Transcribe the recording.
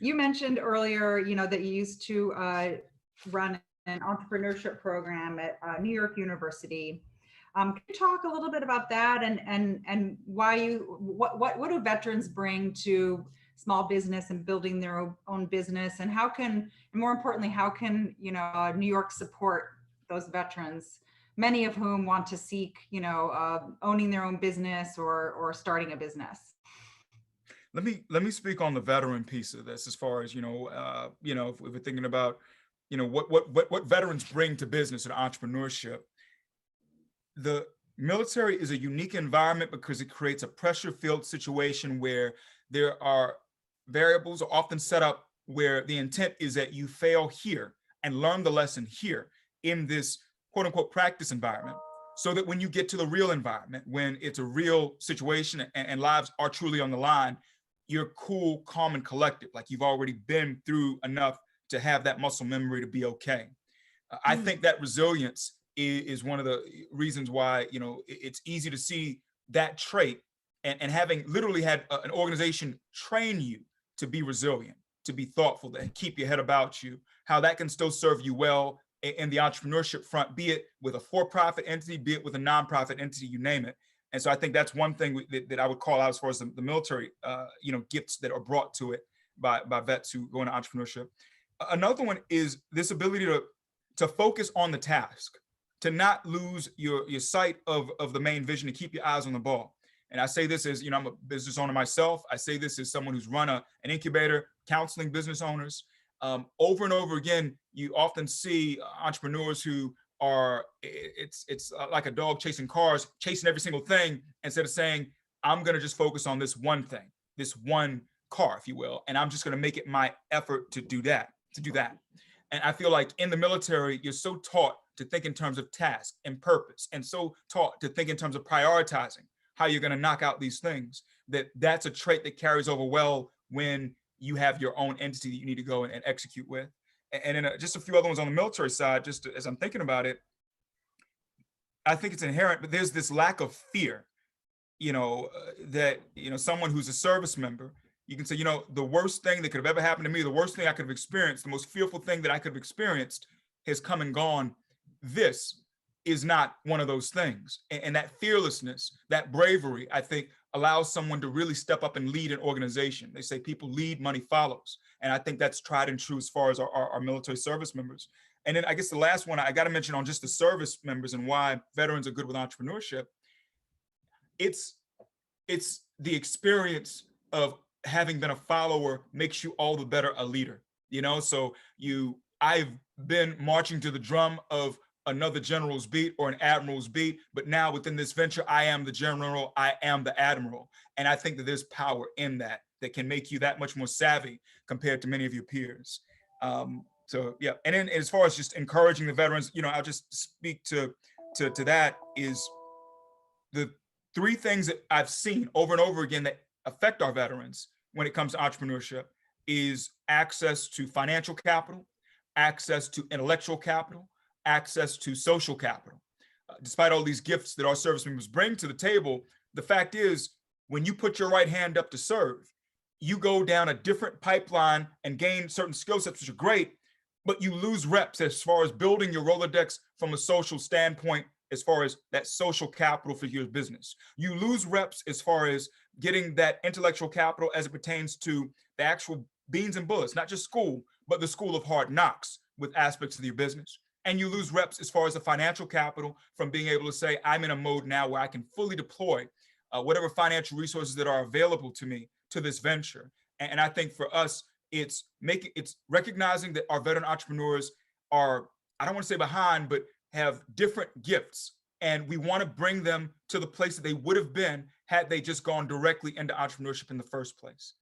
You mentioned earlier, that you used to run an entrepreneurship program at New York University. Can you talk a little bit about that and why what do veterans bring to small business and building their own business, and and more importantly, how can New York support those veterans, many of whom want to seek owning their own business or starting a business? Let me speak on the veteran piece of this, as far as if we're thinking about what veterans bring to business and entrepreneurship. The military is a unique environment because it creates a pressure-filled situation where there are variables are often set up where the intent is that you fail here and learn the lesson here in this quote unquote practice environment, so that when you get to the real environment, when it's a real situation and lives are truly on the line, you're cool, calm, and collected, like you've already been through enough to have that muscle memory to be okay. I think that resilience is one of the reasons why it's easy to see that trait, and having literally had an organization train you to be resilient, to be thoughtful, to keep your head about you, how that can still serve you well in the entrepreneurship front, be it with a for-profit entity, be it with a nonprofit entity, you name it. And so I think that's one thing that I would call out as far as the military, gifts that are brought to it by vets who go into entrepreneurship. Another one is this ability to focus on the task, to not lose your sight of the main vision, to keep your eyes on the ball. And I say this as, I'm a business owner myself. I say this as someone who's run an incubator, counseling business owners. Over and over again, you often see entrepreneurs who are, it's like a dog chasing cars, chasing every single thing, instead of saying, I'm going to just focus on this one thing, this one car, if you will, and I'm just going to make it my effort to do that. And I feel like in the military, you're so taught to think in terms of task and purpose, and so taught to think in terms of prioritizing how you're going to knock out these things, that's a trait that carries over well when you have your own entity that you need to go and execute with. And then just a few other ones on the military side, just as I'm thinking about it, I think it's inherent, but there's this lack of fear, that, someone who's a service member, you can say, the worst thing that could have ever happened to me, the worst thing I could have experienced, the most fearful thing that I could have experienced has come and gone. This is not one of those things. And that fearlessness, that bravery, I think allows someone to really step up and lead an organization. They say people lead, money follows. And I think that's tried and true as far as our military service members. And then I guess the last one I got to mention on just the service members and why veterans are good with entrepreneurship. It's the experience of having been a follower makes you all the better a leader. So I've been marching to the drum of another general's beat or an admiral's beat, but now within this venture, I am the general, I am the admiral. And I think that there's power in that can make you that much more savvy compared to many of your peers. So yeah, and then as far as just encouraging the veterans, I'll just speak to that is the three things that I've seen over and over again that affect our veterans when it comes to entrepreneurship is access to financial capital, access to intellectual capital, access to social capital. Despite all these gifts that our service members bring to the table, the fact is, when you put your right hand up to serve, you go down a different pipeline and gain certain skill sets, which are great, but you lose reps as far as building your Rolodex from a social standpoint, as far as that social capital for your business. You lose reps as far as getting that intellectual capital as it pertains to the actual beans and bullets, not just school, but the school of hard knocks with aspects of your business. And you lose reps as far as the financial capital from being able to say, I'm in a mode now where I can fully deploy whatever financial resources that are available to me to this venture. And I think for us, it's recognizing that our veteran entrepreneurs are, I don't want to say behind, but have different gifts. And we want to bring them to the place that they would have been had they just gone directly into entrepreneurship in the first place.